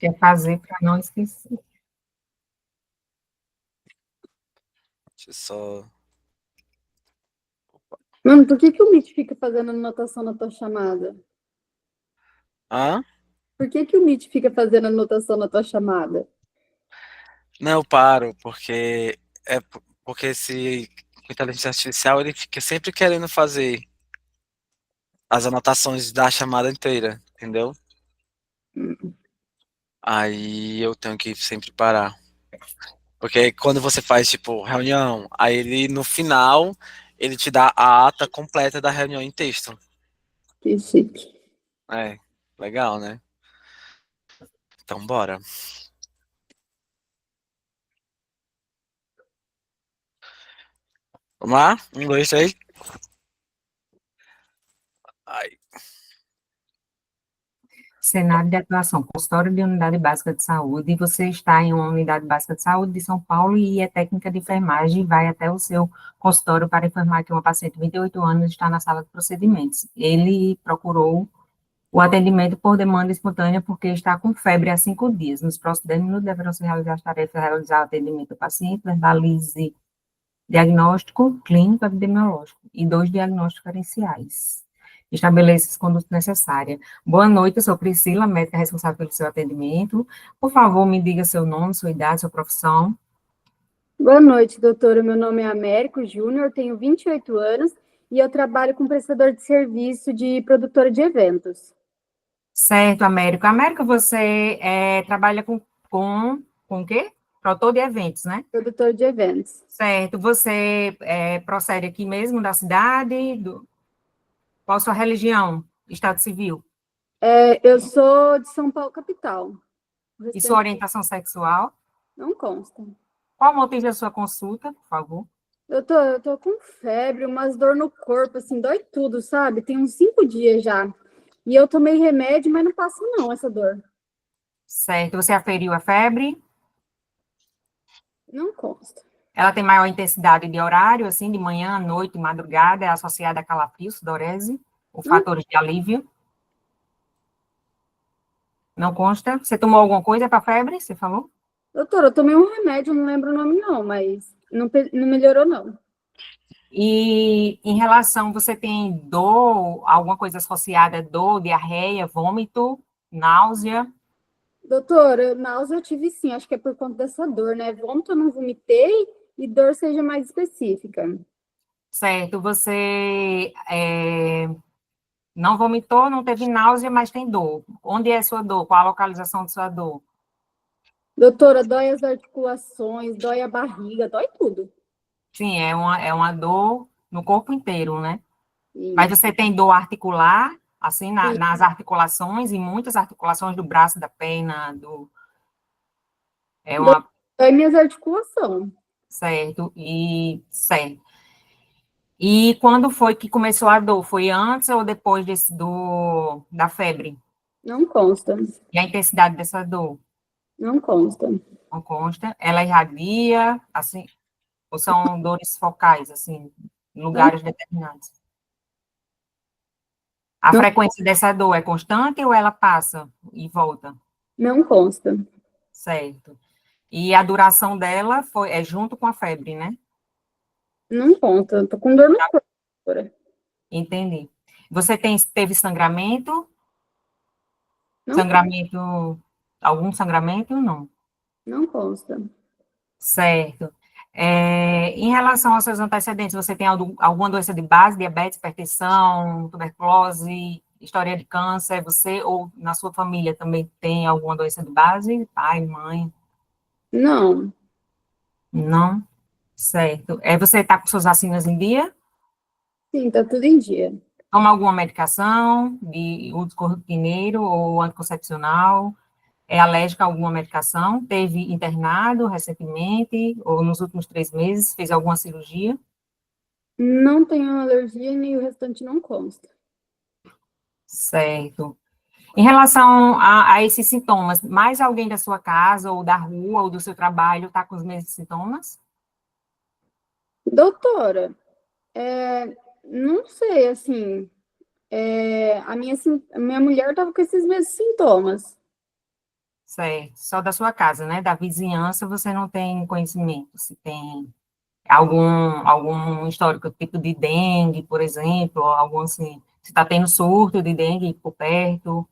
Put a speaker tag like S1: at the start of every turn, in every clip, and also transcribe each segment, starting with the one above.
S1: Quer fazer para não esquecer.
S2: Deixa eu só.
S3: Mano, por que o Meet fica fazendo anotação na tua chamada?
S2: Hã?
S3: Por que o Meet fica fazendo anotação na tua chamada?
S2: Não, eu paro, porque porque esse com inteligência artificial ele fica sempre querendo fazer as anotações da chamada inteira, entendeu? Aí eu tenho que sempre parar. Porque quando você faz, tipo, reunião, aí ele, no final, ele te dá a ata completa da reunião em texto.
S3: Que chique.
S2: É, legal, né? Então, bora. Vamos lá? Um, dois, três. Ai.
S1: Cenário de atuação, consultório de unidade básica de saúde, você está em uma unidade básica de saúde de São Paulo e é técnica de enfermagem e vai até o seu consultório para informar que uma paciente de 28 anos está na sala de procedimentos. Ele procurou o atendimento por demanda espontânea porque está com febre há 5 dias. Nos próximos 10 minutos deverão se realizar as tarefas, realizar o atendimento do paciente, verbalize diagnóstico clínico epidemiológico e 2 diagnósticos diferenciais. Estabeleça as condutas necessárias. Boa noite, eu sou Priscila, médica responsável pelo seu atendimento. Por favor, me diga seu nome, sua idade, sua profissão.
S3: Boa noite, doutora. Meu nome é Américo Júnior, tenho 28 anos e eu trabalho com prestador de serviço de produtora de eventos.
S1: Certo, Américo. Américo, você trabalha com o quê? Produtor de eventos, né?
S3: Produtor de eventos.
S1: Certo. Você procede aqui mesmo da cidade? Qual a sua religião? Estado civil?
S3: Eu sou de São Paulo, capital. O
S1: E sua
S3: restante
S1: orientação sexual?
S3: não consta.
S1: Qual o motivo da sua consulta, por favor?
S3: Eu tô com febre, umas dor no corpo, assim, dói tudo, sabe? Tem uns 5 dias já. E eu tomei remédio, mas não passa não, essa dor.
S1: Certo. Você aferiu a febre?
S3: Não consta.
S1: Ela tem maior intensidade de horário, assim, de manhã, noite, madrugada, é associada a calafrio, sudorese, ou
S3: Não,
S1: fatores de alívio? Não consta? Você tomou alguma coisa para febre, você falou?
S3: doutora, eu tomei um remédio, não lembro o nome não, mas não melhorou não.
S1: E em relação, você tem dor, alguma coisa associada a dor, diarreia, vômito, náusea?
S3: Doutora, náusea eu tive sim, acho que é por conta dessa dor, né? Vômito eu não vomitei e dor seja mais específica.
S1: Certo, você não vomitou, não teve náusea, mas tem dor. Onde é sua dor? Qual a localização de sua dor?
S3: Doutora, dói as articulações, dói a barriga, dói tudo.
S1: Sim, é uma dor no corpo inteiro, né? Mas
S3: Isso,
S1: você tem dor articular, assim,
S3: sim.
S1: nas articulações, e muitas articulações do braço, da perna, é uma,
S3: Dói minhas articulações.
S1: certo. E quando foi que começou a dor? Foi antes ou depois da febre?
S3: Não consta.
S1: E a intensidade dessa dor?
S3: Não consta.
S1: Não consta. Ela irradia, assim, ou são dores focais, assim, em
S3: Não,
S1: lugares determinados? A
S3: não,
S1: frequência dessa dor é constante ou ela passa e volta?
S3: não consta.
S1: Certo. E a duração dela é junto com a febre, né?
S3: Não conta. Tô com dor no corpo, doutora.
S1: Entendi. Você teve sangramento?
S3: Não,
S1: Sangramento, algum sangramento? Não.
S3: não consta.
S1: Certo. Em relação aos seus antecedentes, você tem alguma doença de base, diabetes, hipertensão, tuberculose, história de câncer? Você ou na sua família também tem alguma doença de base? Pai, mãe?
S3: Não.
S1: Não? Certo. Você está com suas vacinas em dia?
S3: Sim, tá tudo em dia.
S1: Toma alguma medicação de uso corriqueiro ou anticoncepcional? É alérgica a alguma medicação? Teve internado recentemente ou nos últimos 3 meses? Fez alguma cirurgia?
S3: Não tenho alergia e o restante não consta.
S1: Certo. Em relação a esses sintomas, mais alguém da sua casa ou da rua ou do seu trabalho está com os mesmos sintomas?
S3: Doutora, não sei, assim, a minha mulher tava com esses mesmos sintomas.
S1: Certo, só da sua casa, né? Da vizinhança você não tem conhecimento, se tem algum histórico, tipo de dengue, por exemplo, ou algum assim, se está tendo surto de dengue por perto,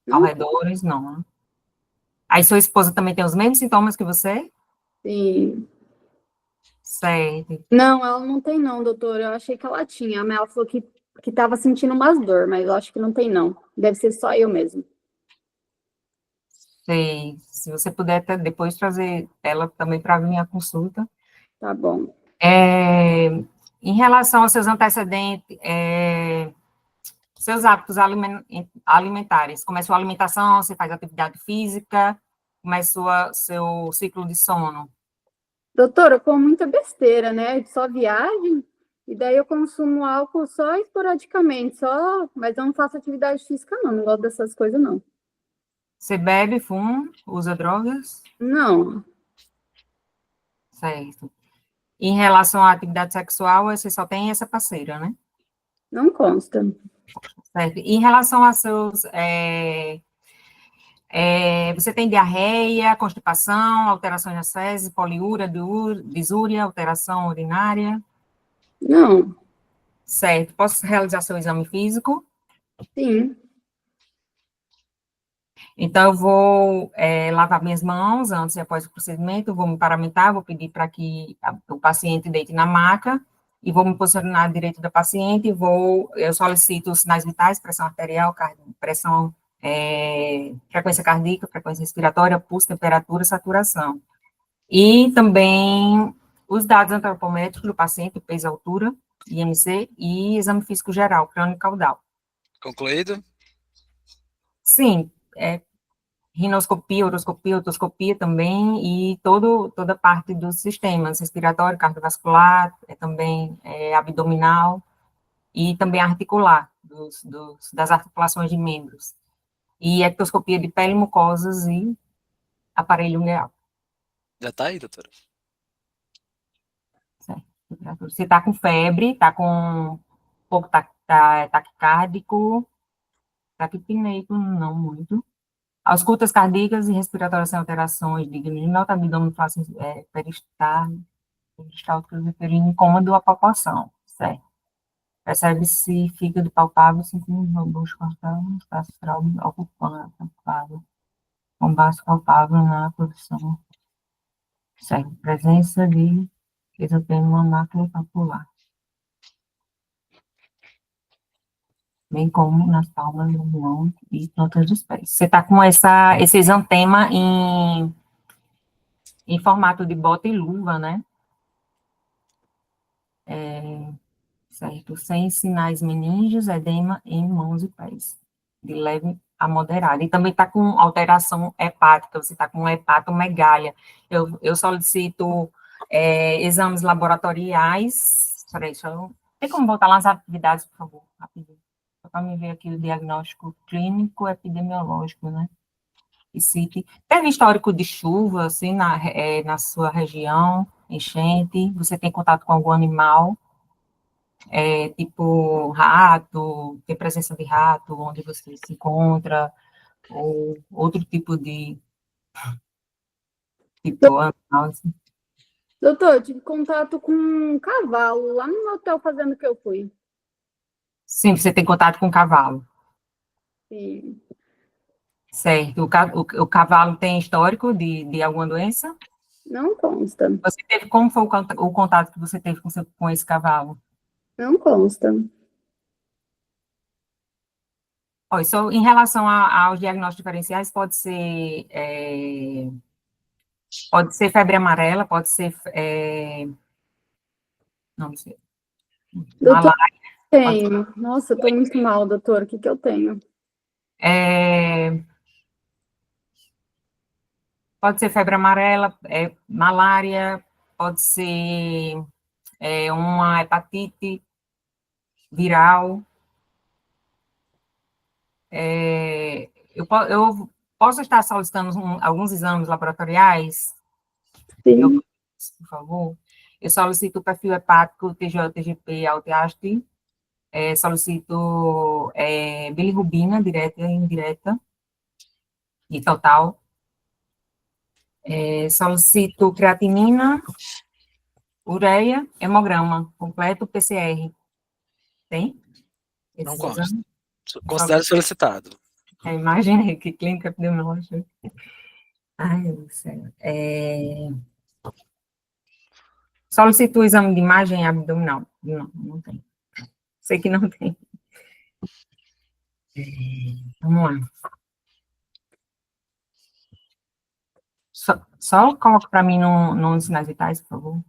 S1: ao
S3: Não,
S1: redores, não, né? Aí sua esposa também tem os mesmos sintomas que você?
S3: sim.
S1: Certo,
S3: Não, ela não tem não, doutor. Eu achei que ela tinha, mas ela falou que estava sentindo umas dor, mas eu acho que não tem não. Deve ser só eu mesmo.
S1: sei. Se você puder depois trazer ela também para vir à consulta.
S3: Tá bom.
S1: Em relação aos seus antecedentes, seus hábitos alimentares, como é sua alimentação, você faz atividade física, como é seu ciclo de sono?
S3: Doutora, eu como muita besteira, né? Só viagem, e daí eu consumo álcool só esporadicamente, só, mas eu não faço atividade física, não, não gosto dessas coisas, não.
S1: Você bebe, fuma, usa drogas?
S3: Não,
S1: Certo. Em relação à atividade sexual, você só tem essa parceira, né?
S3: não consta.
S1: Certo. Em relação a seus. Você tem diarreia, constipação, alterações nas fezes, poliúria, disúria, alteração urinária?
S3: Não,
S1: Certo. Posso realizar seu exame físico?
S3: sim,
S1: Então, eu vou lavar minhas mãos antes e após o procedimento, vou me paramentar, vou pedir para que o paciente deite na maca e vou me posicionar à direita da paciente, eu solicito os sinais vitais, pressão arterial, pressão, frequência cardíaca, frequência respiratória, pulso, temperatura, saturação. E também os dados antropométricos do paciente, peso, altura, IMC e exame físico geral, crânio e caudal.
S2: Concluído?
S1: Sim, rinoscopia, uroscopia, otoscopia também, e toda parte dos sistemas, respiratório, cardiovascular, também abdominal, e também articular, das articulações de membros. E ectoscopia de pele, mucosas e aparelho ungueal.
S2: Já tá aí, doutora.
S1: Certo? Você está com febre, está com um pouco taquicárdico, taquipneico, não muito. Auscultas cardíacas e respiratórias sem alterações, digno de nota, abdômen fácil, peristálticas referem incômodo à palpação, certo? Percebe-se fígado palpável, sentindo robôs cortando, espaço astral ocupando, palpável, com baço palpável na posição, certo? Presença de esotema mácula papular, bem como nas palmas das mãos e plantas dos pés. Você está com esse exantema em formato de bota e luva, né? Certo? Sem sinais meningos, edema em mãos e pés, de leve a moderada. E também está com alteração hepática, você está com hepatomegália. Eu solicito exames laboratoriais. Peraí, tem como voltar lá nas atividades, por favor, rapidinho? Só para me ver aqui o diagnóstico clínico epidemiológico, né? E CIT. Teve histórico de chuva, assim, na sua região, enchente? Você tem contato com algum animal? Tipo rato, tem presença de rato onde você se encontra, ou outro tipo animal, assim.
S3: doutor, eu tive contato com um cavalo lá no hotel fazendo que eu fui.
S1: Sim, você tem contato com cavalo,
S3: Sim,
S1: certo? O cavalo tem histórico de alguma doença?
S3: não consta,
S1: Como foi o contato que você teve com esse cavalo?
S3: não consta.
S1: Olha, só em relação aos diagnósticos diferenciais, pode ser febre amarela, pode ser, não sei,
S3: Doutor,
S1: malária, pode
S3: tenho. Nossa, eu tô muito mal, doutor. O que que eu tenho?
S1: pode ser febre amarela, malária, pode ser uma hepatite viral. Eu posso estar solicitando alguns exames laboratoriais?
S3: Sim.
S1: Por favor. Eu solicito o perfil hepático, TJ, TGP, Alt-AST, solicito bilirrubina direta e indireta, e total. Solicito creatinina, ureia, hemograma, completo PCR. Tem?
S2: Não
S1: Esses
S2: consta.
S1: exames?
S2: Considero solicitado.
S1: Imaginei que clínica epidemiológica. Ai, meu Deus do céu. Solicito o exame de imagem abdominal. Não, não tem. Sei que não tem. Vamos lá. Só coloca para mim nos sinais vitais, por favor.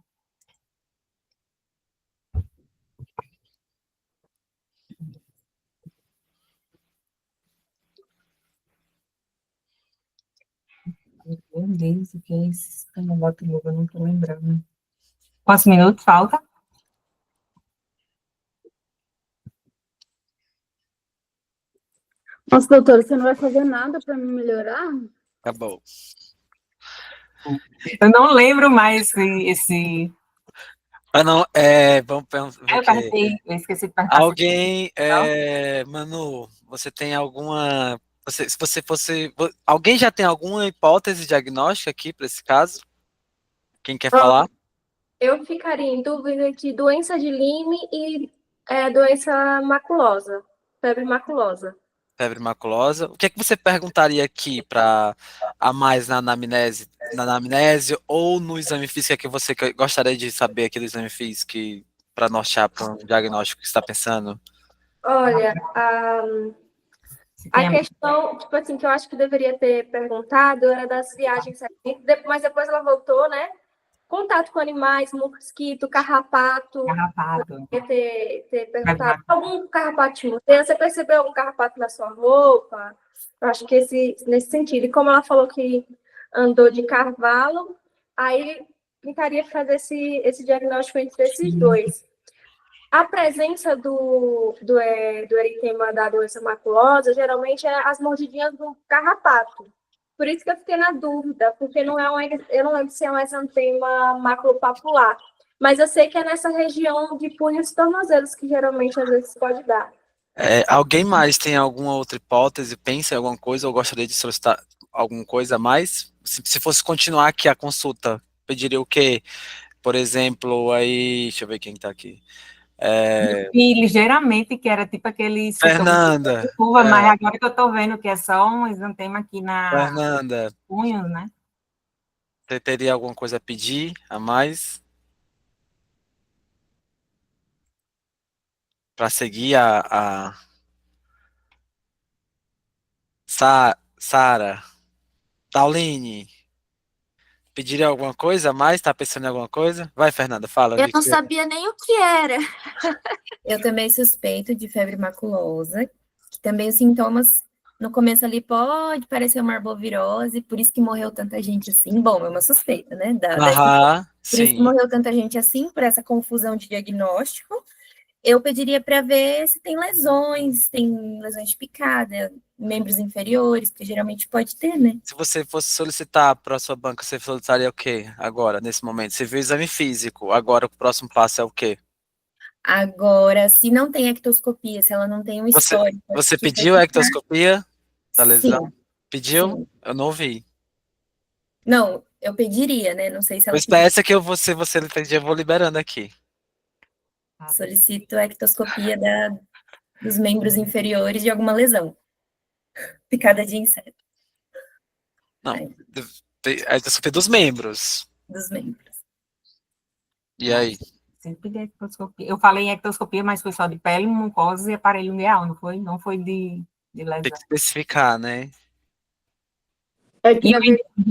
S1: Meu Deus, o que é isso? Eu não boto logo, eu não tô lembrando. Quantos minutos falta?
S3: Nossa, doutora, você não vai fazer nada para me melhorar?
S2: Acabou.
S1: Eu não lembro mais esse...
S2: Ah, não, vamos ver
S1: Eu
S2: aqui.
S1: perguntei, eu esqueci de perguntar.
S2: Alguém, Manu, você tem alguma... se você fosse... Alguém já tem alguma hipótese diagnóstica aqui para esse caso? Quem quer falar?
S4: Eu ficaria em dúvida de doença de Lyme e doença maculosa, febre maculosa.
S2: Febre maculosa. O que é que você perguntaria aqui para a mais na anamnese ou no exame físico que você gostaria de saber aqui do exame físico para nortear para um diagnóstico que você está pensando?
S4: Olha,
S1: Se
S4: a
S1: tem
S4: questão, tipo assim, que eu acho que deveria ter perguntado era das viagens, mas depois ela voltou, né? Contato com animais, mosquito, carrapato.
S1: carrapato,
S4: Ter perguntado algum carrapato te mordeu? Você percebeu algum carrapato na sua roupa? Eu acho que nesse sentido. E como ela falou que andou de cavalo, aí tentaria fazer esse diagnóstico entre esses dois. A presença do eritema da doença maculosa, geralmente, é as mordidinhas do carrapato. Por isso que eu fiquei na dúvida, porque não é eu não lembro se é um exantema maculopapular, mas eu sei que é nessa região de punhos e tornozelos que geralmente às vezes pode dar.
S2: Alguém mais tem alguma outra hipótese? Pensa em alguma coisa ou gostaria de solicitar alguma coisa a mais? Se fosse continuar aqui a consulta, pediria o quê? Por exemplo, aí, deixa eu ver quem está aqui.
S1: e ligeiramente, que era tipo aquele
S2: Fernanda.
S1: curva, mas agora que eu tô vendo que é só um exantema aqui na
S2: Fernanda,
S1: punhos, né?
S2: você teria alguma coisa a pedir a mais? Para seguir a Sara, Tauline, pediria alguma coisa a mais? Tá pensando em alguma coisa? Vai, Fernanda, fala.
S5: Eu não sabia nem o que era. Eu também suspeito de febre maculosa, que também os sintomas no começo ali pode parecer uma arbovirose, por isso que morreu tanta gente assim. Bom, é uma suspeita, né? Por isso que
S2: sim.
S5: morreu tanta gente assim, por essa confusão de diagnóstico. Eu pediria para ver se tem lesões de picada, membros inferiores, que geralmente pode ter, né?
S2: Se você fosse solicitar para a sua banca, você solicitaria o quê agora, nesse momento? Você viu o exame físico, agora o próximo passo é o quê?
S5: Agora, se não tem ectoscopia, se ela não tem um histórico...
S2: Você pediu a ectoscopia da lesão?
S5: Sim.
S2: Pediu?
S5: Sim.
S2: Eu não ouvi.
S5: Não, eu pediria, né? Não sei se ela
S2: Pois peça que você pedir, eu vou liberando aqui.
S5: Solicito a ectoscopia dos membros inferiores de alguma lesão. Picada de inseto.
S2: Não, a ectoscopia dos membros.
S5: Dos membros.
S2: E aí?
S1: Sempre de ectoscopia. Eu falei em ectoscopia, mas foi só de pele, mucosa e aparelho ileal, não foi? Não foi de lesão.
S2: Tem que especificar, né?
S1: E eu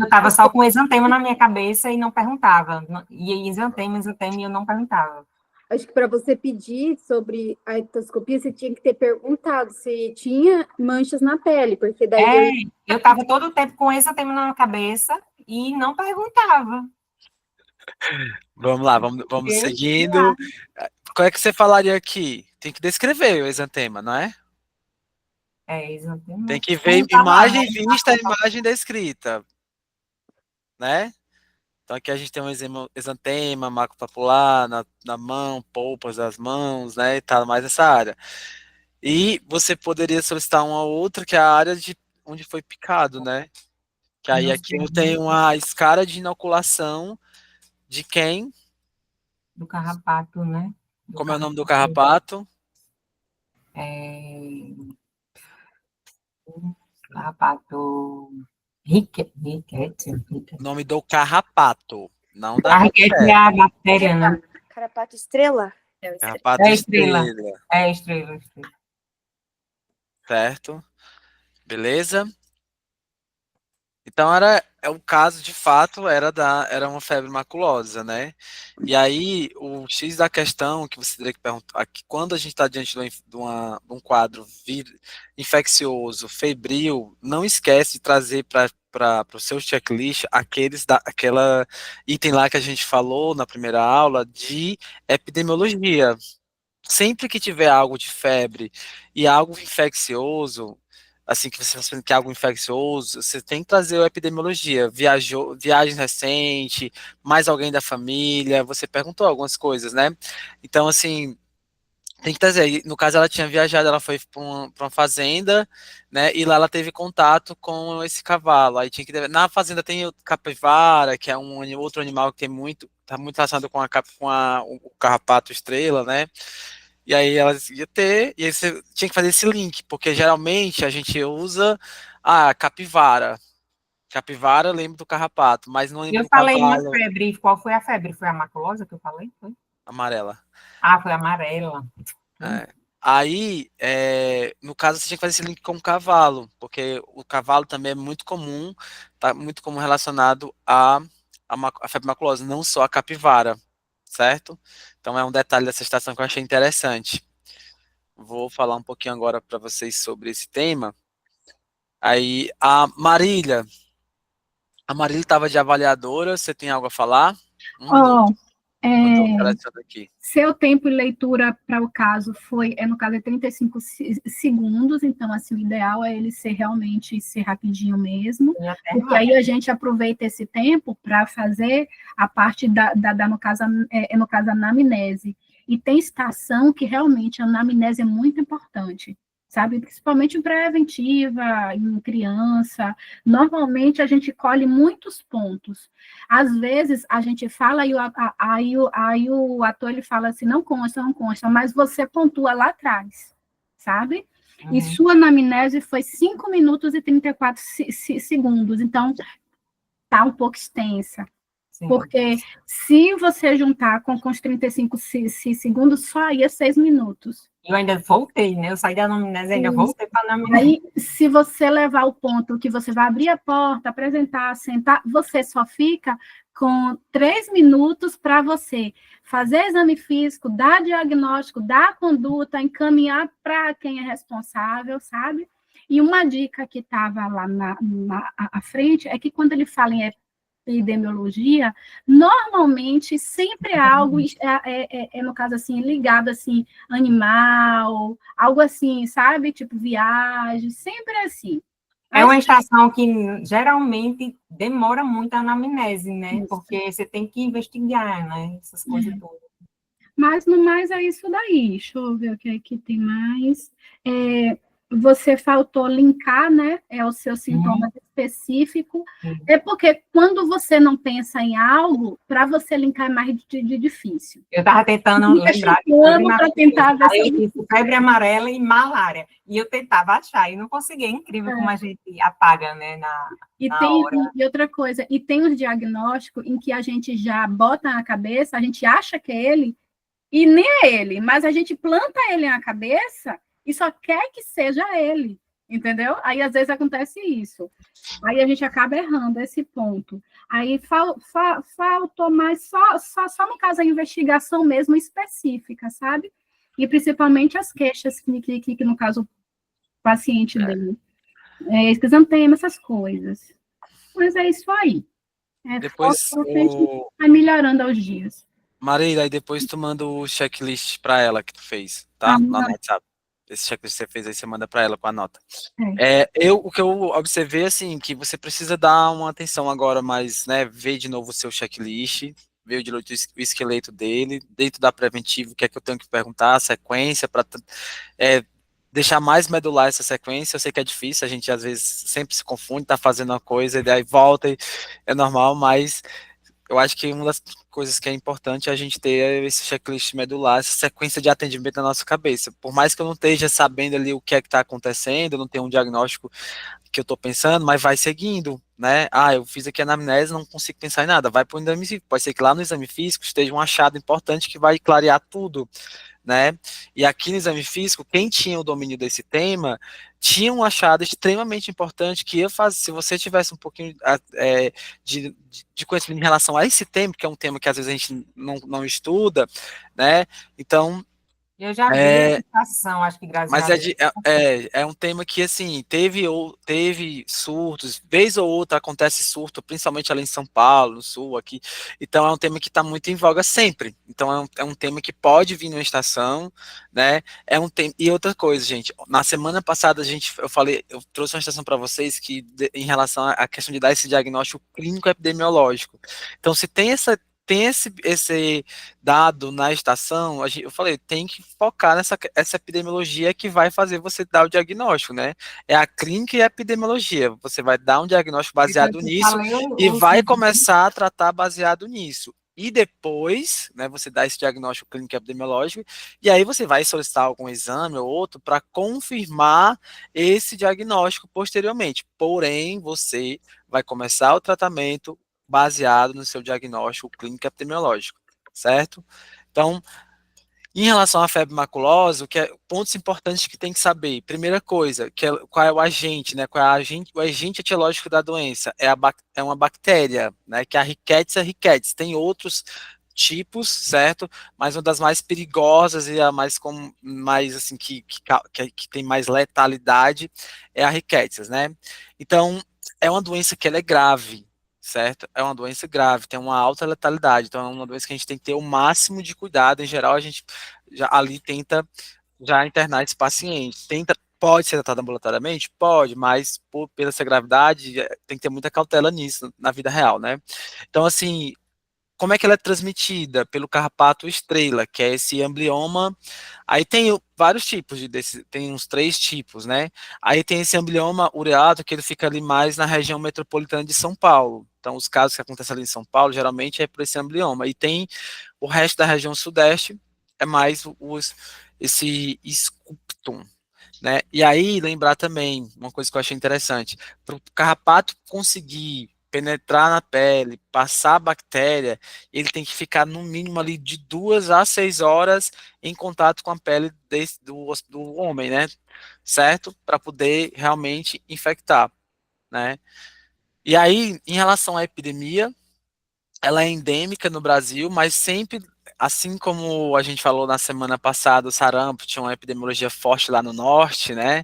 S1: estava só com exantema na minha cabeça e não perguntava. E exantema, e eu não perguntava.
S3: Acho que para você pedir sobre a ectoscopia, você tinha que ter perguntado se tinha manchas na pele, porque daí...
S1: eu estava todo o tempo com exantema na cabeça e não perguntava.
S2: Vamos lá, vamos seguindo. Qual é que você falaria aqui? Tem que descrever o exantema, não é?
S1: Exantema.
S2: Tem que ver imagem vista, imagem descrita, né? Então aqui a gente tem um exantema, marco papular na mão, polpas das mãos, né? E tá mais nessa área. E você poderia solicitar uma outra, que é a área de onde foi picado, né? Que aí aqui eu tenho uma escala de inoculação de quem?
S1: Do carrapato, né?
S2: Como é o nome do carrapato?
S1: Carrapato riquete.
S2: Nome do carrapato, não da
S1: A riquete é a bactéria, né?
S4: Carrapato estrela?
S2: carrapato
S1: É estrela.
S2: estrela,
S1: É estrela.
S2: certo? Beleza? Então é o caso de fato era uma febre maculosa, né? E aí o X da questão que você teria que perguntar aqui, quando a gente está diante de um quadro infeccioso, febril, não esquece de trazer para o seu checklist aquela item lá que a gente falou na primeira aula de epidemiologia. Sempre que tiver algo de febre e algo infeccioso, assim que você está sabendo que é algo infeccioso, você tem que trazer a epidemiologia, viagem recente, mais alguém da família, você perguntou algumas coisas, né? Então, assim, tem que trazer. No caso, ela tinha viajado, ela foi para uma fazenda, né? E lá ela teve contato com esse cavalo. Aí tinha que na fazenda tem o capivara, que é outro animal que tem tá muito relacionado com o carrapato estrela, né? E aí ela ia ter, e aí você tinha que fazer esse link, porque geralmente a gente usa a capivara. Capivara, eu lembro do carrapato, mas não lembro
S1: Eu
S2: do
S1: falei uma
S2: cavalo
S1: febre. Qual foi a febre? Foi a maculosa que eu falei? Foi?
S2: amarela.
S1: Ah, foi a amarela.
S2: É. Aí, no caso, você tinha que fazer esse link com o cavalo, porque o cavalo também é muito comum, tá muito comum relacionado a febre maculosa, não só a capivara, certo? Então é um detalhe dessa estação que eu achei interessante. Vou falar um pouquinho agora para vocês sobre esse tema. Aí, a Marília estava de avaliadora, você tem algo a falar? Um minuto. Eu estou selecionando aqui.
S3: Seu tempo de leitura para o caso no caso, é 35 segundos, então, assim, o ideal é ele ser rapidinho mesmo, porque aí a gente aproveita esse tempo para fazer a parte no caso, a anamnese. E tem estação que realmente a anamnese é muito importante, sabe? Principalmente preventiva, em criança. Normalmente a gente colhe muitos pontos. Às vezes a gente fala e aí o ator ele fala assim, não consta, mas você pontua lá atrás, sabe? E sua anamnese foi 5 minutos e 34 segundos, então tá um pouco extensa. Sim. Porque se você juntar com os 35 segundos, só ia 6 minutos.
S1: Eu ainda voltei, né? Eu saí da anamnese e ainda voltei para a anamnese.
S3: Aí, se você levar o ponto que você vai abrir a porta, apresentar, sentar, você só fica com 3 minutos para você fazer exame físico, dar diagnóstico, dar conduta, encaminhar para quem é responsável, sabe? E uma dica que estava lá à frente é que quando ele fala em epidemiologia, normalmente sempre é algo, no caso assim, ligado assim, animal, algo assim, sabe? Tipo viagem, sempre assim.
S1: É uma estação que geralmente demora muito a anamnese, né? Isso. Porque você tem que investigar, né? Essas coisas todas.
S3: Mas no mais é isso daí. Deixa eu ver o que aqui tem mais. Você faltou linkar, né? É o seu sintoma específico. É porque quando você não pensa em algo, para você linkar é mais difícil.
S1: Eu estava tentando lembrar.
S3: Para tentar ver
S1: se febre amarela e malária. E eu tentava achar, e não conseguia. É incrível como a gente apaga, né? Na hora.
S3: E outra coisa, e tem os diagnósticos em que a gente já bota na cabeça, a gente acha que é ele, e nem é ele, mas a gente planta ele na cabeça e só quer que seja ele, entendeu? Aí, às vezes, acontece isso. Aí, a gente acaba errando esse ponto. Aí, faltou mais só no caso, a investigação mesmo específica, sabe? E, principalmente, as queixas que no caso, o paciente dele. Exantema, essas coisas. Mas é isso aí.
S2: Depois,
S3: vai melhorando aos dias.
S2: Marília, aí depois tu manda o checklist para ela que tu fez, tá? No WhatsApp. Esse checklist que você fez aí, você manda para ela com a nota. O que eu observei, assim, que você precisa dar uma atenção agora mais, né, ver de novo o seu checklist, ver o esqueleto dele, dentro da preventiva, o que é que eu tenho que perguntar, a sequência, para deixar mais medular essa sequência. Eu sei que é difícil, a gente às vezes sempre se confunde, tá fazendo uma coisa e daí volta, e é normal, mas eu acho que uma das coisas que é importante é a gente ter esse checklist medular, essa sequência de atendimento na nossa cabeça. Por mais que eu não esteja sabendo ali o que é que está acontecendo, eu não tenho um diagnóstico que eu estou pensando, mas vai seguindo, né? Ah, eu fiz aqui a anamnese, não consigo pensar em nada, vai para o exame físico. Pode ser que lá no exame físico esteja um achado importante que vai clarear tudo, né? E aqui no exame físico, quem tinha o domínio desse tema tinha um achado extremamente importante que ia fazer, se você tivesse um pouquinho de conhecimento em relação a esse tema, que é um tema que às vezes a gente não estuda, né? Então,
S1: Eu já vi a situação, acho que graças
S2: mas
S1: a Deus.
S2: é um tema que, assim, teve surtos, vez ou outra acontece surto, principalmente ali em São Paulo, no Sul, aqui. Então, é um tema que está muito em voga sempre. Então, é um tema que pode vir numa estação, né? E outra coisa, gente, na semana passada, eu trouxe uma estação para vocês que, em relação à questão de dar esse diagnóstico clínico epidemiológico. Então, se tem esse dado na estação, eu falei, tem que focar essa epidemiologia que vai fazer você dar o diagnóstico, né? É a clínica e a epidemiologia. Você vai dar um diagnóstico baseado nisso e vai começar a tratar baseado nisso. E depois, né, você dá esse diagnóstico clínico e epidemiológico, e aí você vai solicitar algum exame ou outro para confirmar esse diagnóstico posteriormente. Porém, você vai começar o tratamento baseado no seu diagnóstico clínico epidemiológico, certo? Então, em relação à febre maculosa, pontos importantes que tem que saber. Primeira coisa, qual é o agente, né? Qual é o agente etiológico da doença? É uma bactéria, né? Que é a Rickettsia ricketts. Tem outros tipos, certo? Mas uma das mais perigosas e a mais assim que tem mais letalidade é a Rickettsia, né? Então, é uma doença que ela é grave, certo? É uma doença grave, tem uma alta letalidade, então é uma doença que a gente tem que ter o máximo de cuidado. Em geral, a gente já ali tenta já internar esse paciente. Pode ser tratado ambulatoriamente? Pode, mas pela essa gravidade, tem que ter muita cautela nisso, na vida real, né? Então, assim, como é que ela é transmitida? Pelo carrapato estrela, que é esse amblioma. Aí tem vários tipos tem uns 3 tipos, né? Aí tem esse amblioma ureato, que ele fica ali mais na região metropolitana de São Paulo. Então, os casos que acontecem ali em São Paulo, geralmente é por esse amblioma. E tem o resto da região sudeste, é mais esse scutum, né? E aí, lembrar também, uma coisa que eu achei interessante, para o carrapato conseguir penetrar na pele, passar a bactéria, ele tem que ficar no mínimo ali de 2 a 6 horas em contato com a pele do homem, né? Certo? Para poder realmente infectar, né? E aí, em relação à epidemia, ela é endêmica no Brasil, mas sempre, assim como a gente falou na semana passada, o sarampo tinha uma epidemiologia forte lá no norte, né?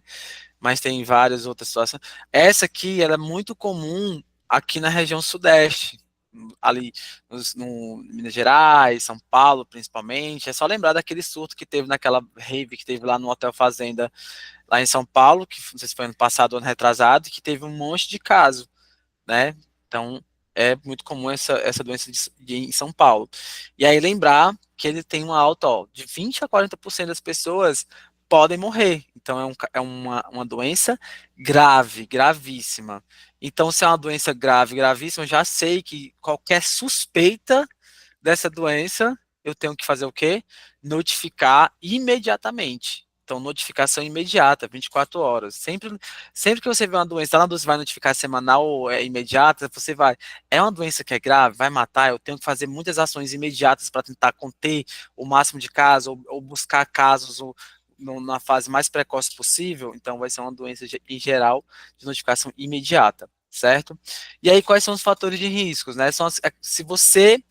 S2: Mas tem várias outras situações. Essa aqui, ela é muito comum aqui na região sudeste, ali no Minas Gerais, São Paulo, principalmente. É só lembrar daquele surto que teve naquela rave que teve lá no Hotel Fazenda, lá em São Paulo, que não sei se foi ano passado ou ano retrasado, que teve um monte de caso, né? Então, é muito comum essa doença em São Paulo. E aí lembrar que ele tem uma alta, ó, de 20 a 40% das pessoas podem morrer. Então, é uma doença grave, gravíssima. Então, se é uma doença grave, gravíssima, eu já sei que qualquer suspeita dessa doença, eu tenho que fazer o quê? Notificar imediatamente. Então, notificação imediata, 24 horas. Sempre que você vê uma doença, lá você vai notificar semanal ou imediata, você vai. É uma doença que é grave, vai matar, eu tenho que fazer muitas ações imediatas para tentar conter o máximo de casos, ou buscar casos na fase mais precoce possível. Então, vai ser uma doença, em geral, de notificação imediata, certo? E aí, quais são os fatores de riscos, né? Se você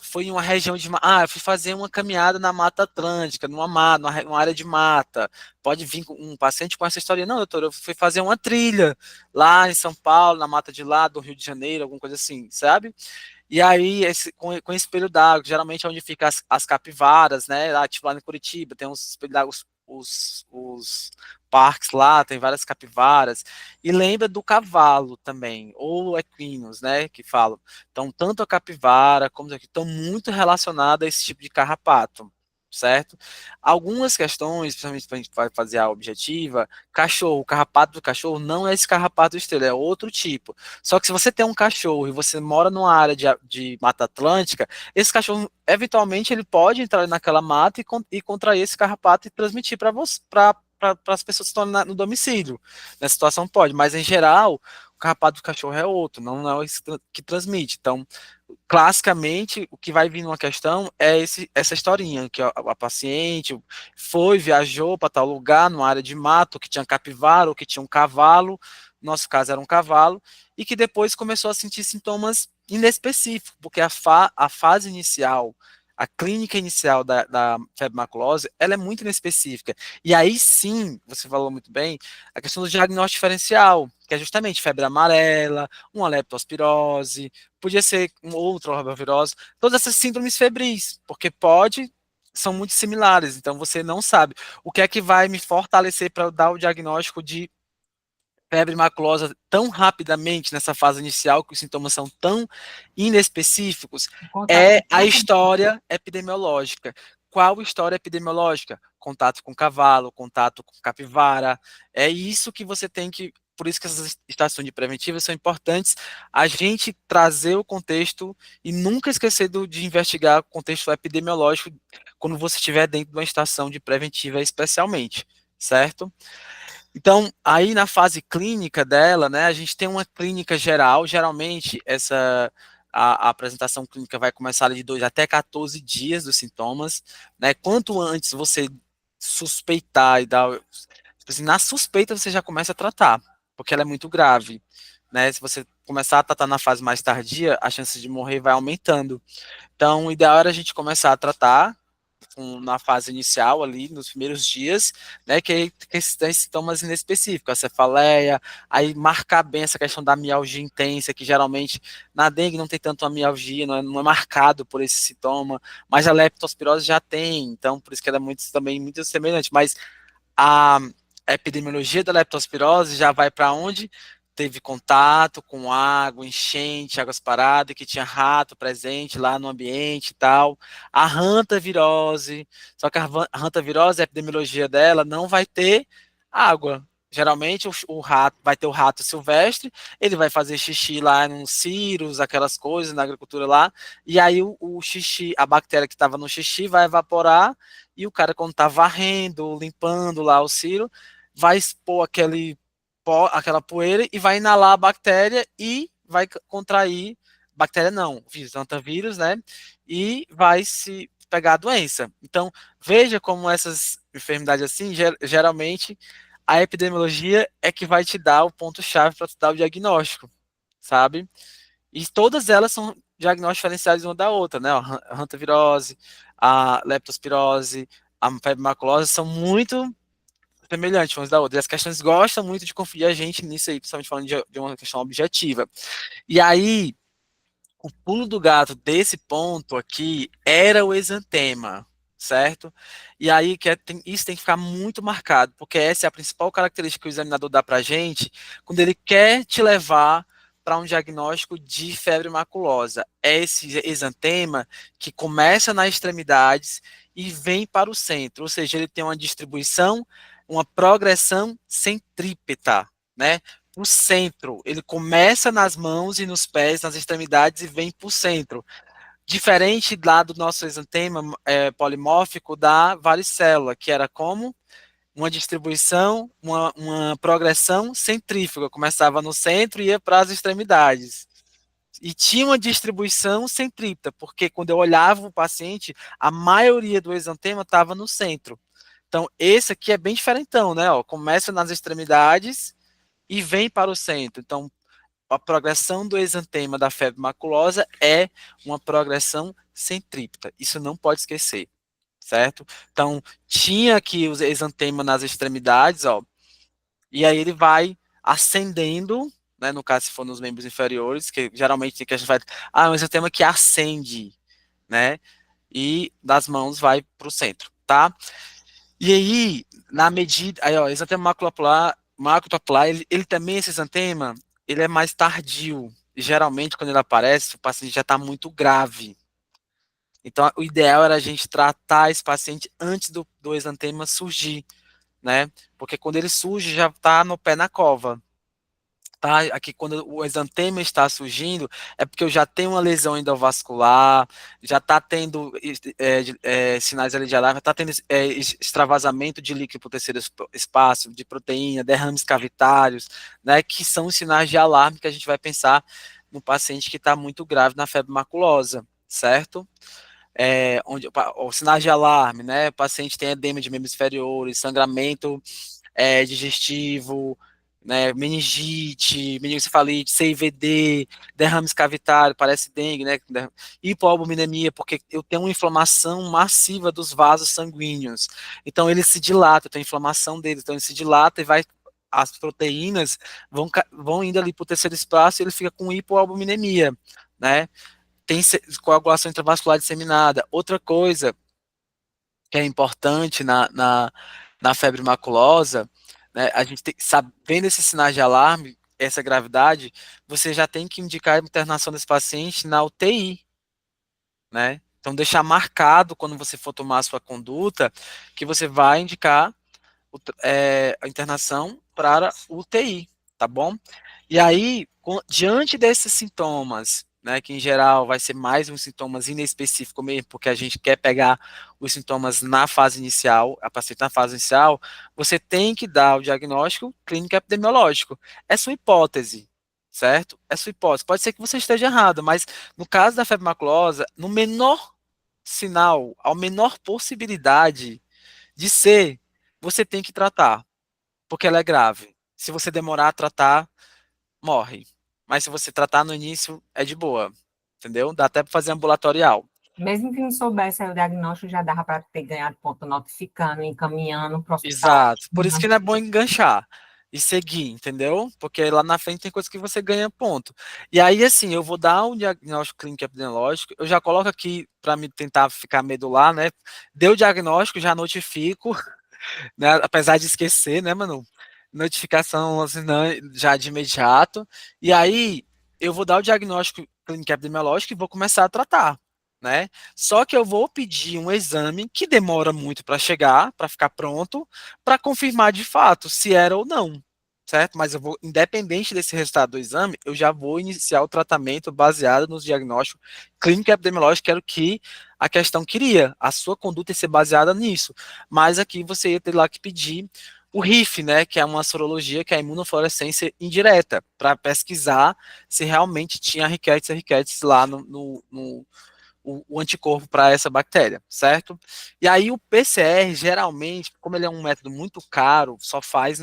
S2: foi em uma região eu fui fazer uma caminhada na Mata Atlântica, numa área de mata. Pode vir um paciente com essa história. Não, doutor, eu fui fazer uma trilha lá em São Paulo, na mata de lá, do Rio de Janeiro, alguma coisa assim, sabe? E aí, com espelho d'água, geralmente é onde ficam as capivaras, né? Lá, tipo lá em Curitiba, tem uns espelhos d'água, os parques lá, tem várias capivaras. E lembra do cavalo também, ou equinos, né? Que falam. Então, tanto a capivara como aqui estão muito relacionadas a esse tipo de carrapato, certo? Algumas questões, principalmente quando a gente vai fazer a objetiva, cachorro, o carrapato do cachorro não é esse carrapato estrela, é outro tipo. Só que se você tem um cachorro e você mora numa área de Mata Atlântica, esse cachorro, eventualmente, ele pode entrar naquela mata e contrair esse carrapato e transmitir para você, para as pessoas que estão no domicílio. Nessa situação pode, mas em geral, o carrapato do cachorro é outro, não é esse que transmite. Então, classicamente, o que vai vir numa questão é essa historinha, que a paciente foi, viajou para tal lugar, numa área de mato, que tinha capivara, ou que tinha um cavalo, no nosso caso era um cavalo, e que depois começou a sentir sintomas inespecíficos, porque a fase inicial, a clínica inicial da febre maculosa, ela é muito inespecífica. E aí sim, você falou muito bem, a questão do diagnóstico diferencial, que é justamente febre amarela, uma leptospirose, podia ser um outro arbovirose, todas essas síndromes febris, porque são muito similares, então você não sabe o que é que vai me fortalecer para dar o diagnóstico de febre maculosa tão rapidamente nessa fase inicial, que os sintomas são tão inespecíficos, é a história epidemiológica. Qual história epidemiológica? Contato com cavalo, contato com capivara, é isso que você tem que, por isso que essas estações de preventivas são importantes, a gente trazer o contexto e nunca esquecer de investigar o contexto epidemiológico quando você estiver dentro de uma estação de preventiva especialmente, certo? Então, aí na fase clínica dela, né, a gente tem uma clínica geral, geralmente a apresentação clínica vai começar ali de 2 até 14 dias dos sintomas, né, quanto antes você suspeitar e dar, tipo assim, na suspeita você já começa a tratar, porque ela é muito grave, né, se você começar a tratar na fase mais tardia, a chance de morrer vai aumentando. Então, o ideal era a gente começar a tratar na fase inicial ali, nos primeiros dias, né, que esses sintomas inespecíficos, a cefaleia, aí marcar bem essa questão da mialgia intensa, que geralmente na dengue não tem tanto a mialgia, não é marcado por esse sintoma, mas a leptospirose já tem, então por isso que ela é também muito semelhante, mas a epidemiologia da leptospirose já vai para onde teve contato com água, enchente, águas paradas, que tinha rato presente lá no ambiente e tal. A hantavirose, só que a hantavirose, a epidemiologia dela não vai ter água. Geralmente o rato vai ter o rato silvestre, ele vai fazer xixi lá nos ciros, aquelas coisas na agricultura lá, e aí o xixi, a bactéria que estava no xixi vai evaporar, e o cara, quando está varrendo, limpando lá o ciro, vai expor aquela poeira e vai inalar a bactéria e vai contrair, bactéria não, vírus, vírus, né? E vai se pegar a doença. Então, veja como essas enfermidades assim, geralmente, a epidemiologia é que vai te dar o ponto-chave para te dar o diagnóstico, sabe? E todas elas são diagnósticos diferenciados uma da outra, né? A hantavirose, a leptospirose, a febre maculosa são muito semelhantes umas da outra. E as questões gostam muito de confundir a gente nisso aí, principalmente falando de uma questão objetiva. E aí, o pulo do gato desse ponto aqui era o exantema, certo? E aí isso tem que ficar muito marcado, porque essa é a principal característica que o examinador dá para a gente quando ele quer te levar para um diagnóstico de febre maculosa. É esse exantema que começa nas extremidades e vem para o centro, ou seja, ele tem uma distribuição, uma progressão centrípeta, né? O centro, ele começa nas mãos e nos pés, nas extremidades e vem para o centro. Diferente lá do nosso exantema polimórfico da varicela, que era como uma distribuição, uma progressão centrífuga, começava no centro e ia para as extremidades. E tinha uma distribuição centrípeta, porque quando eu olhava o paciente, a maioria do exantema estava no centro. Então, esse aqui é bem diferentão, né? Ó, começa nas extremidades e vem para o centro. Então, a progressão do exantema da febre maculosa é uma progressão centrípeta. Isso não pode esquecer, certo? Então, tinha aqui o exantema nas extremidades, ó, e aí ele vai ascendendo, né, no caso, se for nos membros inferiores, que geralmente que a gente vai, um exantema que ascende, né, e das mãos vai para o centro, tá? E aí, na medida, aí ó, exantema maculopapular, ele também, esse exantema, ele é mais tardio, e geralmente quando ele aparece, o paciente já está muito grave, Então, o ideal era a gente tratar esse paciente antes do exantema surgir, né? Porque quando ele surge, já está no pé na cova. Tá? Aqui, quando o exantema está surgindo, é porque eu já tenho uma lesão endovascular, já está tendo sinais ali de alarme, está tendo extravasamento de líquido para o terceiro espaço, de proteína, derrames cavitários, né? Que são os sinais de alarme que a gente vai pensar no paciente que está muito grave na febre maculosa, certo? Onde o sinais de alarme, né? O paciente tem edema de membros inferiores, sangramento digestivo, né? Meningite, meningoencefalite, CIVD, derrames cavitários, parece dengue, né? Hipoalbuminemia, porque eu tenho uma inflamação massiva dos vasos sanguíneos. Então ele se dilata, eu tenho inflamação dele, então ele se dilata e vai as proteínas vão indo ali para o terceiro espaço e ele fica com hipoalbuminemia, né? Tem coagulação intravascular disseminada. Outra coisa que é importante na febre maculosa, né, a gente tem, sabendo esses sinais de alarme, essa gravidade, você já tem que indicar a internação desse paciente na UTI, né? Então, deixar marcado quando você for tomar a sua conduta, que você vai indicar a internação para UTI, tá bom? E aí, diante desses sintomas, né, que em geral vai ser mais uns sintomas inespecíficos mesmo, porque a gente quer pegar os sintomas na fase inicial, a paciente na fase inicial, você tem que dar o diagnóstico clínico epidemiológico. É sua hipótese, certo? É sua hipótese. Pode ser que você esteja errado, mas no caso da febre maculosa, no menor sinal, a menor possibilidade de ser, você tem que tratar, porque ela é grave. Se você demorar a tratar, morre. Mas se você tratar no início, é de boa. Entendeu? Dá até para fazer ambulatorial.
S1: Mesmo que não soubesse aí o diagnóstico, já dava para ter ganhado ponto notificando, encaminhando para o hospital.
S2: Exato. Por isso que não é bom enganchar e seguir, entendeu? Porque lá na frente tem coisa que você ganha ponto. E aí, assim, eu vou dar um diagnóstico clínico epidemiológico, eu já coloco aqui para me tentar ficar medular, né? Deu o diagnóstico, já notifico, né? Apesar de esquecer, né, Manu? Notificação assim, já de imediato. E aí, eu vou dar o diagnóstico clínico epidemiológico e vou começar a tratar, né? Só que eu vou pedir um exame que demora muito para chegar, para ficar pronto, para confirmar de fato se era ou não, certo? Mas eu vou, independente desse resultado do exame, eu já vou iniciar o tratamento baseado nos diagnósticos clínico epidemiológico, que era o que a questão queria. A sua conduta ia ser baseada nisso. Mas aqui você ia ter lá que pedir o RIF, né, que é uma sorologia, que é a imunofluorescência indireta, para pesquisar se realmente tinha riquetes lá o anticorpo para essa bactéria, certo? E aí o PCR, geralmente, como ele é um método muito caro, só faz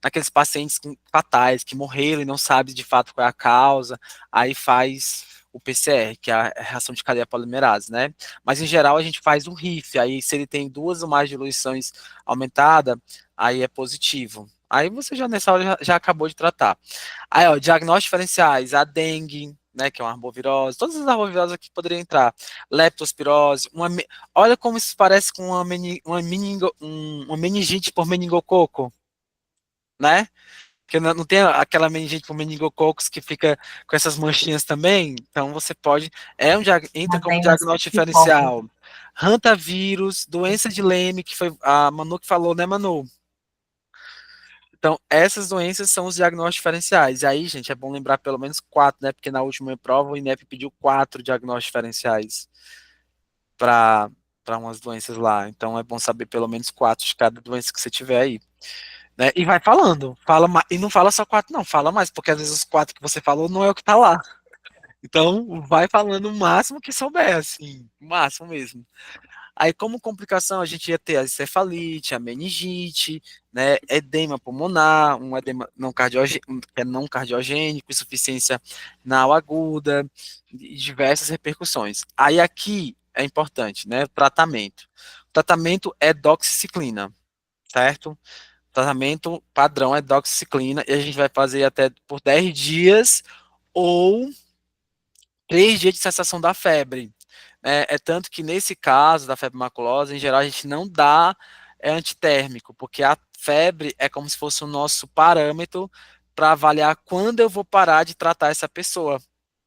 S2: naqueles pacientes fatais, que morreram e não sabe de fato qual é a causa, aí faz o PCR, que é a reação de cadeia polimerase, né? Mas em geral a gente faz um RIF, aí se ele tem 2 ou mais diluições aumentada, aí é positivo. Aí você já nessa hora já acabou de tratar. Aí, ó, diagnósticos diferenciais, a dengue, né, que é uma arbovirose, todas as arboviroses aqui poderiam entrar, leptospirose, olha como isso parece com uma meningite por meningococo, né? Que não tem aquela meningite por meningococos que fica com essas manchinhas também, então você pode, entra como diagnóstico diferencial. Hantavírus, doença de Lyme, que foi a Manu que falou, né, Manu? Então, essas doenças são os diagnósticos diferenciais. E aí, gente, é bom lembrar pelo menos 4, né? Porque na última prova o INEP pediu 4 diagnósticos diferenciais para umas doenças lá. Então, é bom saber pelo menos 4 de cada doença que você tiver aí. Né? E vai falando. E não fala só 4, não. Fala mais, porque às vezes os 4 que você falou não é o que tá lá. Então, vai falando o máximo que souber, assim. O máximo mesmo. Aí, como complicação, a gente ia ter a encefalite, a meningite, né, edema pulmonar, um edema não cardiogênico, insuficiência renal aguda, e diversas repercussões. Aí, aqui é importante, né, o tratamento. O tratamento é doxiciclina, certo? O tratamento padrão é doxiciclina, e a gente vai fazer até por 10 dias ou 3 dias de cessação da febre. Tanto que nesse caso da febre maculosa, em geral, a gente não dá antitérmico, porque a febre é como se fosse o nosso parâmetro para avaliar quando eu vou parar de tratar essa pessoa,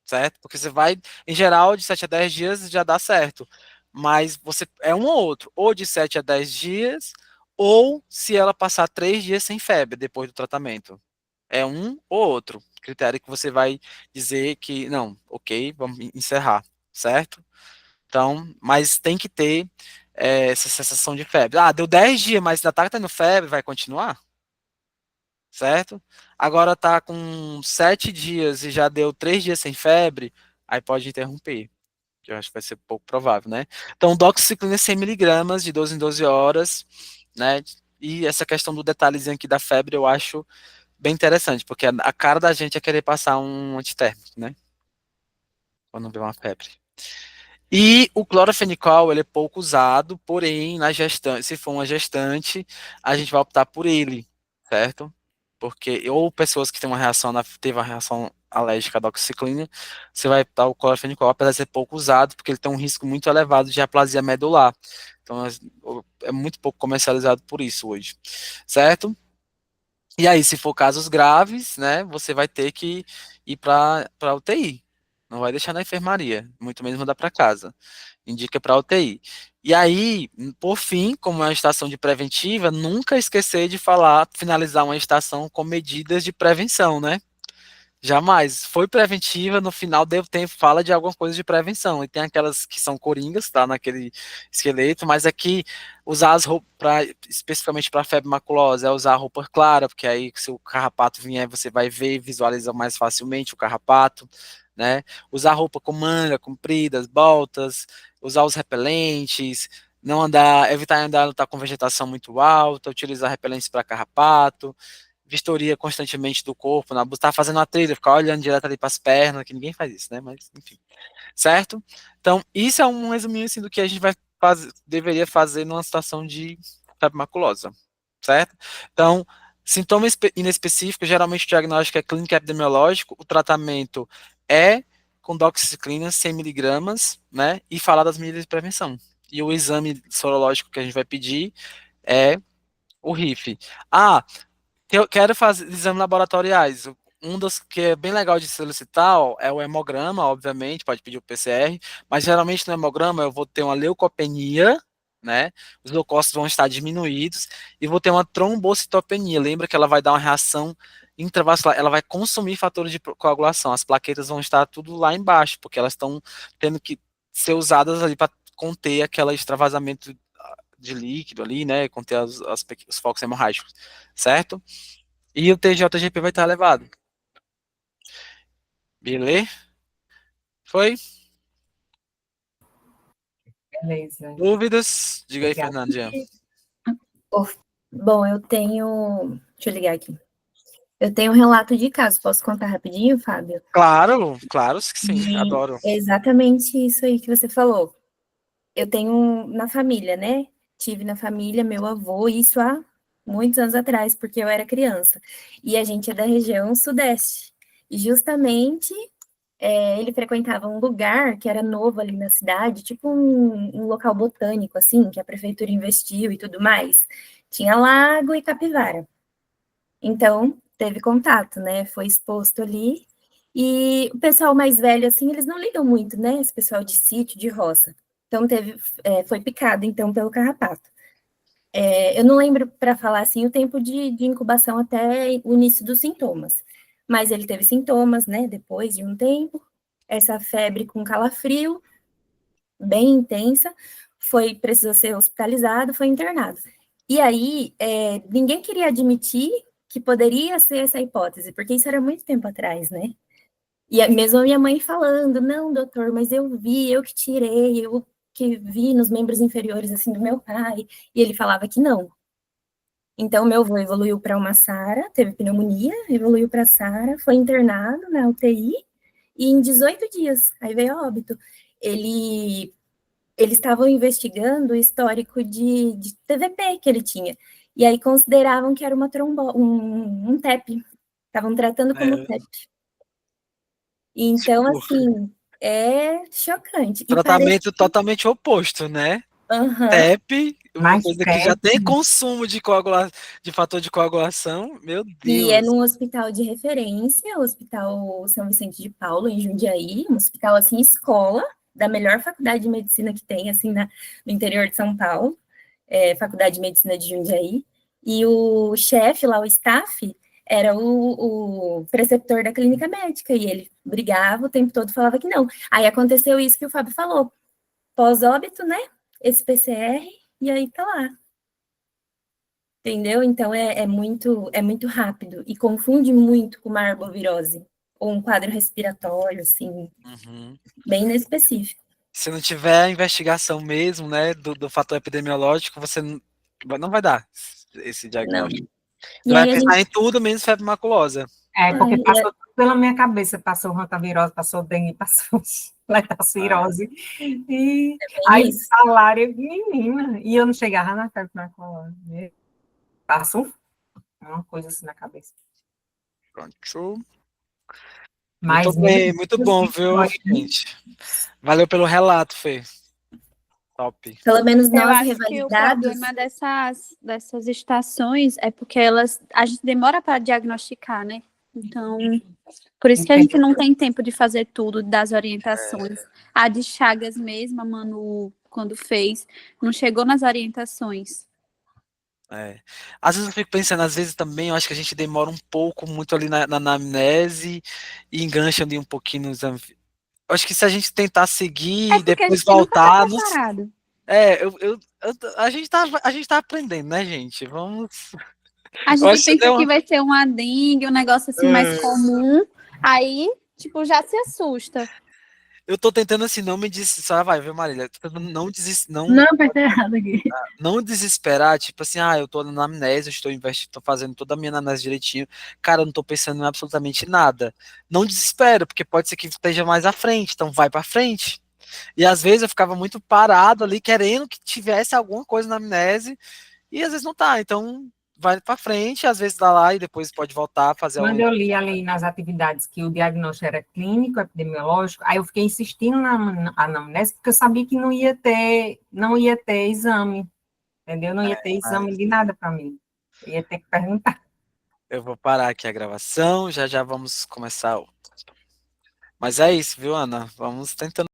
S2: certo? Porque você vai, em geral, de 7 a 10 dias já dá certo. Mas você é um ou outro, ou de 7 a 10 dias, ou se ela passar 3 dias sem febre depois do tratamento. É um ou outro critério que você vai dizer que, não, ok, vamos encerrar, certo? Então, mas tem que ter essa sensação de febre. Ah, deu 10 dias, mas ainda tá tendo febre, vai continuar? Certo? Agora tá com 7 dias e já deu 3 dias sem febre, aí pode interromper, que eu acho que vai ser pouco provável, né? Então, doxiciclina 100 miligramas de 12 em 12 horas, né? E essa questão do detalhezinho aqui da febre eu acho bem interessante, porque a cara da gente é querer passar um antitérmico, né? Quando vê uma febre. E o clorofenicol, ele é pouco usado, porém, na gestante, se for uma gestante, a gente vai optar por ele, certo? Porque, ou pessoas que têm uma reação, teve uma reação alérgica à doxiciclina, você vai optar o clorofenicol, apesar de ser pouco usado, porque ele tem um risco muito elevado de aplasia medular. Então, é muito pouco comercializado por isso hoje, certo? E aí, se for casos graves, né, você vai ter que ir para UTI. Não vai deixar na enfermaria, muito menos mandar para casa. Indica para UTI. E aí, por fim, como é uma estação de preventiva, nunca esquecer de falar, finalizar uma estação com medidas de prevenção, né? Jamais. Foi preventiva, no final deu tempo, fala de alguma coisa de prevenção. E tem aquelas que são coringas, tá? Naquele esqueleto, mas aqui usar as roupas, especificamente para febre maculosa, é usar a roupa clara, porque aí se o carrapato vier, você vai ver e visualiza mais facilmente o carrapato, né? Usar roupa com manga compridas, botas, usar os repelentes, não andar, evitar andar tá com vegetação muito alta, utilizar repelentes para carrapato, vistoria constantemente do corpo, tá fazendo a trilha, ficar olhando direto ali para as pernas, que ninguém faz isso, né? Mas, enfim. Certo? Então, isso é um resuminho assim do que a gente vai fazer, deveria fazer numa situação de febre maculosa. Certo? Então, sintoma inespecífico, geralmente o diagnóstico é clínico e epidemiológico, o tratamento é com doxiciclina 100 miligramas, né? E falar das medidas de prevenção. E o exame sorológico que a gente vai pedir é o RIF. Ah, eu quero fazer exames laboratoriais. Um dos que é bem legal de solicitar ó, é o hemograma, obviamente, pode pedir o PCR, mas geralmente no hemograma eu vou ter uma leucopenia, né? Os leucócitos vão estar diminuídos e vou ter uma trombocitopenia. Lembra que ela vai dar uma reação intravascular, ela vai consumir fatores de coagulação. As plaquetas vão estar tudo lá embaixo, porque elas estão tendo que ser usadas ali para conter aquele extravasamento de líquido ali, né? Conter os focos hemorrágicos, certo? E o TJGP vai estar elevado. Beleza? Foi?
S1: Beleza.
S2: Dúvidas? Diga aí,
S1: Obrigada.
S2: Fernandinha.
S5: Bom, eu tenho. Deixa eu ligar aqui. Eu tenho um relato de caso. Posso contar rapidinho, Fábio?
S2: Claro, claro que sim,
S5: E
S2: adoro.
S5: é exatamente isso aí que você falou. Eu tenho na família, né? Tive na família meu avô, isso há muitos anos atrás, porque eu era criança. E a gente é da região sudeste. E justamente ele frequentava um lugar que era novo ali na cidade, tipo um local botânico, assim, que a prefeitura investiu e tudo mais. Tinha lago e capivara. Então, teve contato, né? Foi exposto ali. E o pessoal mais velho, assim, eles não ligam muito, né? Esse pessoal de sítio, de roça. Então, foi picado, então, pelo carrapato. Eu não lembro, para falar assim, o tempo de incubação até o início dos sintomas. Mas ele teve sintomas, né? Depois de um tempo. Essa febre com calafrio, bem intensa. Precisou ser hospitalizado, foi internado. E aí, ninguém queria admitir que poderia ser essa hipótese, porque isso era muito tempo atrás, né? E mesmo a minha mãe falando, não, doutor, mas eu vi, eu que tirei, eu que vi nos membros inferiores, assim, do meu pai, e ele falava que não. Então, meu avô evoluiu para uma SARA, teve pneumonia, evoluiu para SARA, foi internado na UTI, e em 18 dias, aí veio a óbito. Eles estavam investigando o histórico de TVP que ele tinha, e aí consideravam que era uma um TEP, estavam tratando como TEP. Então,
S2: Tipo,
S5: assim, é chocante.
S2: tratamento totalmente oposto, né?
S5: Uhum.
S2: TEP, uma
S1: Mais
S2: coisa que já
S1: perto.
S2: tem consumo de fator de coagulação, meu
S5: E é
S2: Deus.
S5: num hospital de referência, o Hospital São Vicente de Paulo, em Jundiaí, um hospital, assim, escola, da melhor faculdade de medicina que tem, assim, no interior de São Paulo, Faculdade de Medicina de Jundiaí, e o chefe lá, o staff, era o preceptor da clínica médica, e ele brigava o tempo todo, falava que não. Aí aconteceu isso que o Fábio falou, pós-óbito, né, esse PCR, e aí tá lá. Entendeu? Então é muito rápido e confunde muito com uma arbovirose ou um quadro respiratório, assim,
S2: Uhum.
S5: bem específico.
S2: Se não tiver a investigação mesmo, né, do fator epidemiológico, você não vai dar esse
S5: Não.
S2: diagnóstico. Você
S5: E
S2: vai
S5: aí a
S2: pensar
S5: gente.
S2: em tudo menos febre maculosa.
S1: Porque
S5: e
S1: passou tudo pela minha cabeça, passou hantavirose, passou dengue, passou leptospirose, e aí
S5: isso.
S1: salário, menina, e eu não chegava na febre maculosa. Passou uma coisa assim na cabeça.
S2: Pronto. Muito
S1: Mas, meu
S2: bem, muito
S1: Deus,
S2: bom,
S1: que
S2: viu,
S1: ótimo.
S2: gente? Valeu pelo relato, Fê. Top.
S5: Pelo menos
S6: Eu
S5: nós
S6: acho que o
S5: revalidados.
S6: problema dessas estações é porque a gente demora para diagnosticar, né? Então, por isso que a gente não tem tempo de fazer tudo das orientações. A de Chagas mesmo, a Manu, quando fez, não chegou nas orientações.
S2: Às vezes eu fico pensando, às vezes também, eu acho que a gente demora um pouco muito ali na anamnese e engancha ali um pouquinho no exame. Eu acho que se a gente tentar seguir
S6: É
S2: e
S6: porque a
S2: depois
S6: gente nunca está
S2: voltar,
S6: preparado.
S2: a gente tá aprendendo, né, gente? Vamos.
S6: A
S2: Eu
S6: gente
S2: acho que
S6: pensa
S2: deu
S6: que vai ser uma dengue, um negócio assim mais comum, aí, tipo, já se assusta.
S2: Eu tô tentando assim, não me desesperar, vai, viu, Marília? Tô tentando
S3: Não, vai estar errado aqui.
S2: não desesperar, tipo assim, eu tô na anamnese, eu estou investindo, tô fazendo toda a minha anamnese direitinho. Cara, eu não tô pensando em absolutamente nada. Não desespera, porque pode ser que esteja mais à frente, então vai pra frente. E às vezes eu ficava muito parado ali, querendo que tivesse alguma coisa na amnese, e às vezes não tá. Então vai pra frente, às vezes tá lá e depois pode voltar a fazer
S1: Quando
S2: algum.
S1: eu li ali nas atividades que o diagnóstico era clínico, epidemiológico, aí eu fiquei insistindo na anamnese, porque eu sabia que não ia ter exame, entendeu? Não ia ter exame de nada para mim. Eu ia ter que perguntar.
S2: Eu vou parar aqui a gravação, já já vamos começar. Mas é isso, viu, Ana? Vamos tentando.